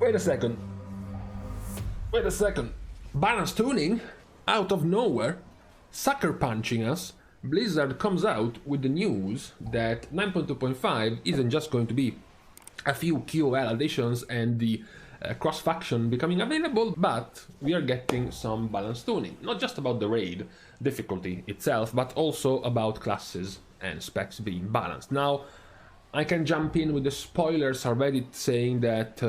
Wait a second. Balance tuning? Out of nowhere? Sucker punching us? Blizzard comes out with the news that 9.2.5 isn't just going to be a few QOL additions and the cross-faction becoming available, but we are getting some balance tuning. Not just about the raid difficulty itself, but also about classes and specs being balanced. Now, I can jump in with the spoilers already, saying that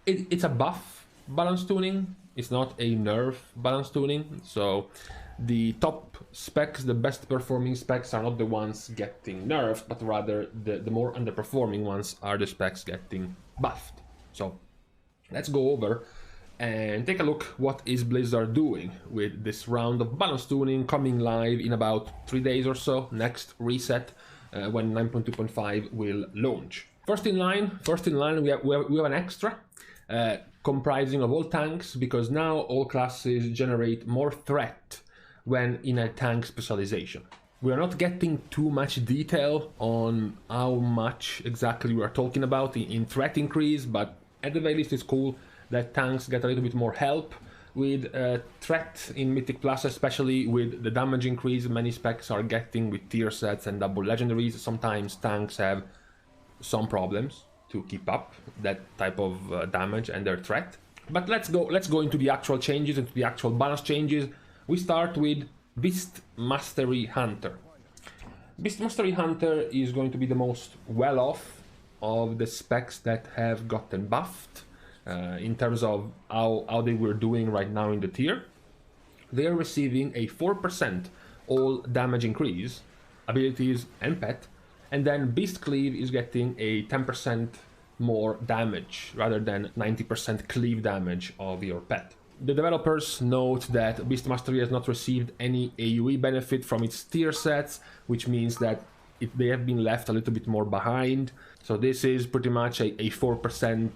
it's a buff balance tuning. It's not a nerf balance tuning. So the top specs, the best performing specs, are not the ones getting nerfed, but rather the more underperforming ones are the specs getting buffed. So let's go over and take a look what is Blizzard doing with this round of balance tuning coming live in about 3 days or so, next reset, when 9.2.5 will launch. First in line, we have an extra comprising of all tanks, because now all classes generate more threat when in a tank specialization. We are not getting too much detail on how much exactly we are talking about in threat increase, but at the very least it's cool that tanks get a little bit more help with threat in Mythic Plus, especially with the damage increase many specs are getting with tier sets and double legendaries. Sometimes tanks have some problems to keep up that type of damage and their threat. But let's go into the actual changes, into the actual balance changes. We start with Beast Mastery Hunter. Beast Mastery Hunter is going to be the most well-off of the specs that have gotten buffed in terms of how they were doing right now in the tier. They are receiving a 4% all damage increase, abilities and pet, and then Beast Cleave is getting a 10% more damage rather than 90% cleave damage of your pet. The developers note that Beast Mastery has not received any AoE benefit from its tier sets, which means that they have been left a little bit more behind. So this is pretty much a 4%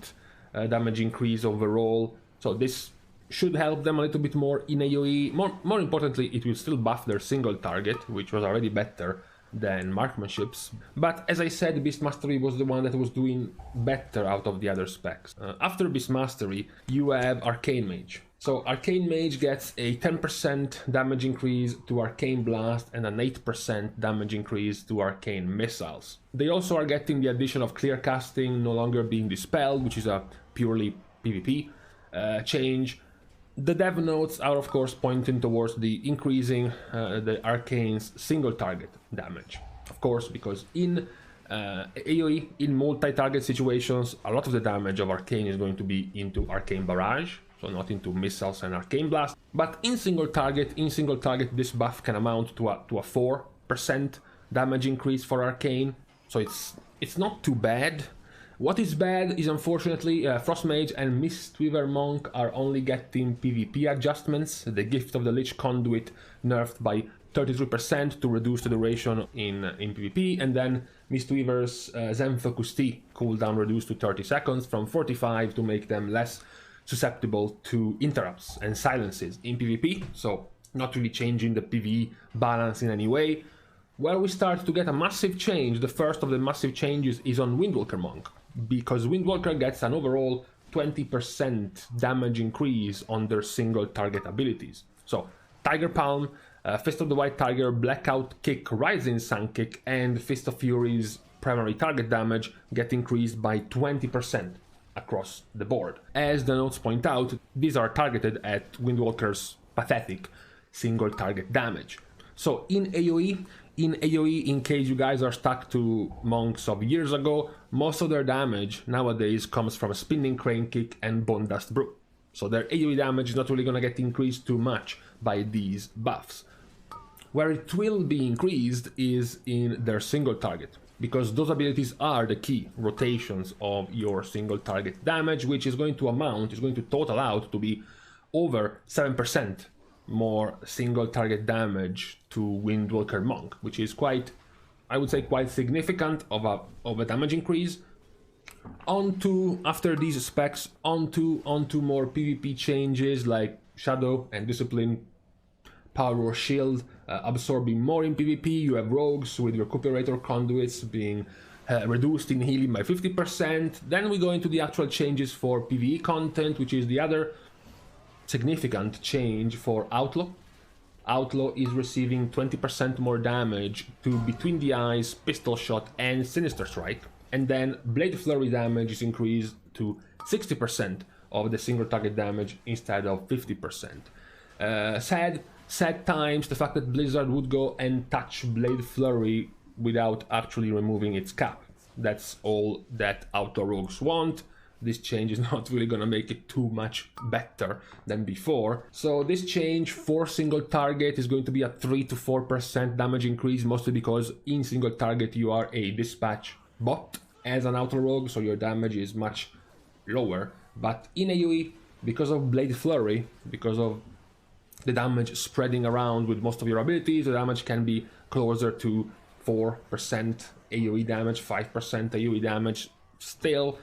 damage increase overall. So this should help them a little bit more in AoE. More importantly, it will still buff their single target, which was already better than marksmanship's. But as I said, Beast Mastery was the one that was doing better out of the other specs. After Beast Mastery, you have Arcane Mage. So Arcane Mage gets a 10% damage increase to Arcane Blast and an 8% damage increase to Arcane Missiles. They also are getting the addition of Clear Casting no longer being dispelled, which is a purely PvP change. The dev notes are of course pointing towards the increasing the Arcane's single target damage. Of course, because in AoE, in multi-target situations, a lot of the damage of Arcane is going to be into Arcane Barrage, so not into Missiles and Arcane Blast. But in single target, this buff can amount to a 4% damage increase for Arcane, so it's not too bad. What is bad is, unfortunately, Frostmage and Mistweaver Monk are only getting PvP adjustments. The Gift of the Lich Conduit nerfed by 33% to reduce the duration in PvP, and then Mistweaver's Zen Focus Tea cooldown reduced to 30 seconds from 45 to make them less susceptible to interrupts and silences in PvP, so not really changing the PvE balance in any way. Where we start to get a massive change, the first of the massive changes is on Windwalker Monk, because Windwalker gets an overall 20% damage increase on their single target abilities. So Tiger Palm, Fist of the White Tiger, Blackout Kick, Rising Sun Kick, and Fist of Fury's primary target damage get increased by 20% across the board. As the notes point out, these are targeted at Windwalker's pathetic single target damage. So in AoE, in case you guys are stuck to monks of years ago, most of their damage nowadays comes from a Spinning Crane Kick and Bone Dust Brew. So their AoE damage is not really gonna get increased too much by these buffs. Where it will be increased is in their single target, because those abilities are the key rotations of your single target damage, which is going to total out to be over 7% more single target damage to Windwalker Monk, which is quite, I would say, quite significant of a damage increase. After these specs, onto more PvP changes like Shadow and Discipline, Power or Shield absorbing more in PvP. You have rogues with Recuperator Conduits being reduced in healing by 50%. Then we go into the actual changes for PvE content, which is the other significant change for Outlaw. Outlaw is receiving 20% more damage to Between the Eyes, Pistol Shot and Sinister Strike, and then Blade Flurry damage is increased to 60% of the single target damage instead of 50%. Sad times, the fact that Blizzard would go and touch Blade Flurry without actually removing its cap. That's all that Outlaw rogues want. This change is not really gonna make it too much better than before. So this change for single target is going to be a 3 to 4% damage increase, mostly because in single target you are a dispatch bot as an Outlaw rogue, so your damage is much lower. But in AoE, because of Blade Flurry, because of the damage spreading around with most of your abilities, the damage can be closer to 4% AoE damage, 5% AoE damage. Still,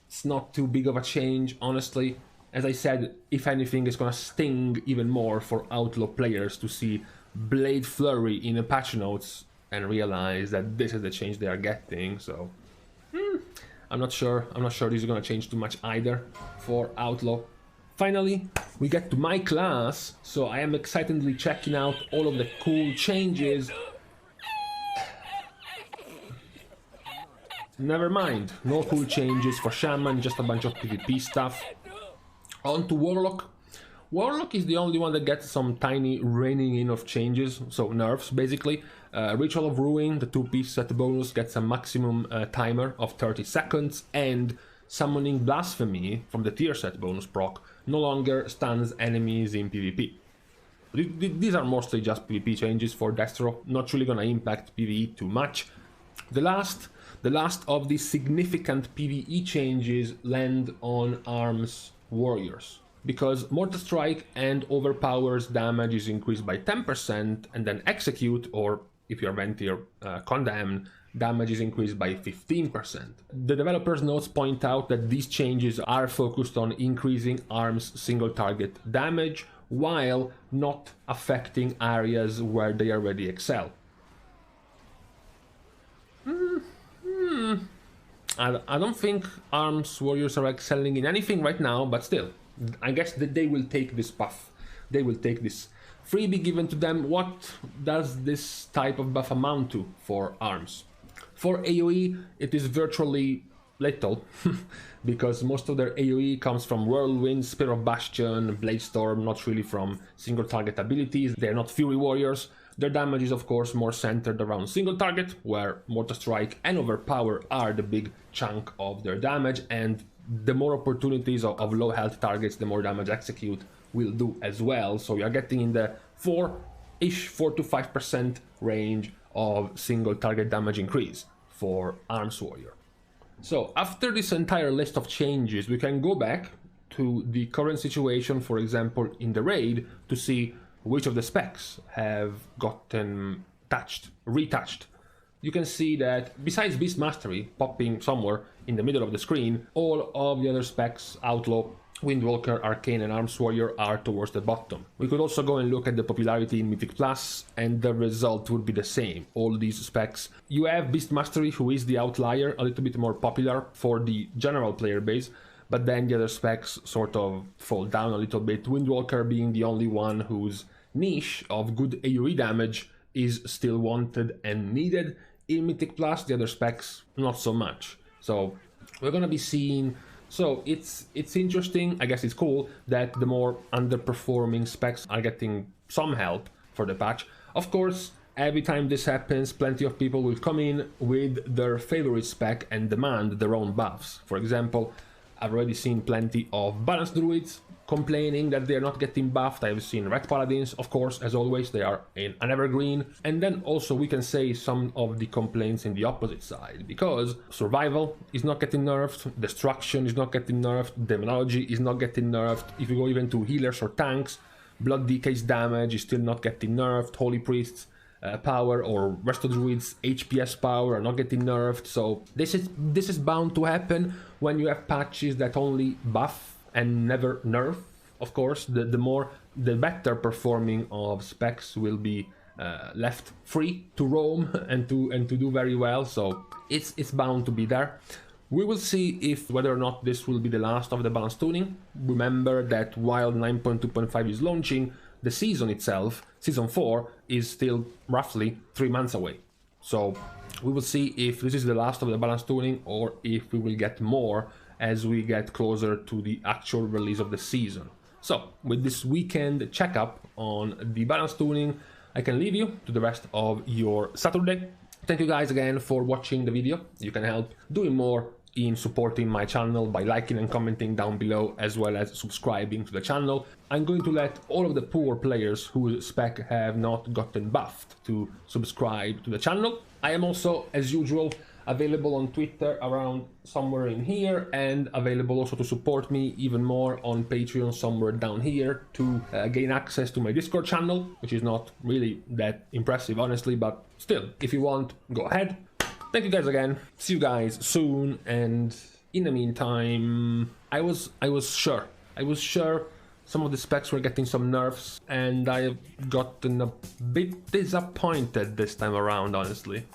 it's not too big of a change, honestly. As I said, if anything, it's gonna sting even more for Outlaw players to see Blade Flurry in the patch notes and realize that this is the change they are getting. So I'm not sure this is gonna change too much either for Outlaw. Finally, we get to my class, so I am excitedly checking out all of the cool changes. Never mind, no cool changes for Shaman, just a bunch of PvP stuff. On to Warlock. Warlock is the only one that gets some tiny reining in of changes, so nerfs basically. Ritual of Ruin, the 2-piece set bonus, gets a maximum timer of 30 seconds, and Summoning Blasphemy from the tier set bonus proc no longer stuns enemies in PvP. These are mostly just PvP changes for Destro, not really gonna impact PvE too much. The last of these significant PvE changes land on Arms Warriors, because Mortal Strike and Overpower's damage is increased by 10%, and then Execute, or if you're Ventier, Condemn, damage is increased by 15%. The developers' notes point out that these changes are focused on increasing Arm's single target damage, while not affecting areas where they already excel. I don't think Arms Warriors are excelling in anything right now, but still, I guess that they will take this buff. They will take this freebie given to them. What does this type of buff amount to for Arms? For AoE, it is virtually little, because most of their AoE comes from Whirlwind, Spear of Bastion, Bladestorm, not really from single target abilities. They're not Fury Warriors. Their damage is of course more centered around single target, where Mortal Strike and Overpower are the big chunk of their damage, and the more opportunities of low health targets, the more damage Execute will do as well. So you're getting in the 4 to 5% range of single target damage increase for Arms Warrior. So after this entire list of changes, we can go back to the current situation, for example in the raid, to see which of the specs have gotten retouched. You can see that besides Beast Mastery popping somewhere in the middle of the screen, all of the other specs, Outlaw, Windwalker, Arcane and Arms Warrior, are towards the bottom. We could also go and look at the popularity in Mythic Plus, and the result would be the same, all these specs. You have Beast Mastery, who is the outlier, a little bit more popular for the general player base, but then the other specs sort of fall down a little bit, Windwalker being the only one whose niche of good AoE damage is still wanted and needed. In Mythic Plus, the other specs, not so much. So we're gonna be seeing... So it's interesting, I guess it's cool, that the more underperforming specs are getting some help for the patch. Of course, every time this happens, plenty of people will come in with their favorite spec and demand their own buffs. For example, I've already seen plenty of Balanced Druids complaining that they're not getting buffed. I've seen Red Paladins, of course, as always, they are in an evergreen. And then also we can say some of the complaints in the opposite side, because Survival is not getting nerfed, Destruction is not getting nerfed, Demonology is not getting nerfed. If you go even to healers or tanks, Blood Decay's damage is still not getting nerfed, Holy Priests power or Resto Druids HPS power are not getting nerfed. So this is bound to happen when you have patches that only buff and never nerf. Of course, the better performing of specs will be left free to roam and to do very well, so it's bound to be there. We will see if whether or not this will be the last of the balance tuning. Remember that while 9.2.5 is launching, the season itself, season 4, is still roughly 3 months away. So we will see if this is the last of the balance tuning or if we will get more as we get closer to the actual release of the season. So with this weekend checkup on the balance tuning, I can leave you to the rest of your Saturday. Thank you guys again for watching the video. You can help doing more in supporting my channel by liking and commenting down below, as well as subscribing to the channel. I'm going to let all of the poor players whose spec have not gotten buffed to subscribe to the channel. I am also, as usual, available on Twitter around somewhere in here, and available also to support me even more on Patreon somewhere down here to gain access to my Discord channel, which is not really that impressive honestly, but still, if you want, go ahead. Thank you guys again, see you guys soon, and in the meantime, I was sure some of the specs were getting some nerfs, and I have gotten a bit disappointed this time around, honestly.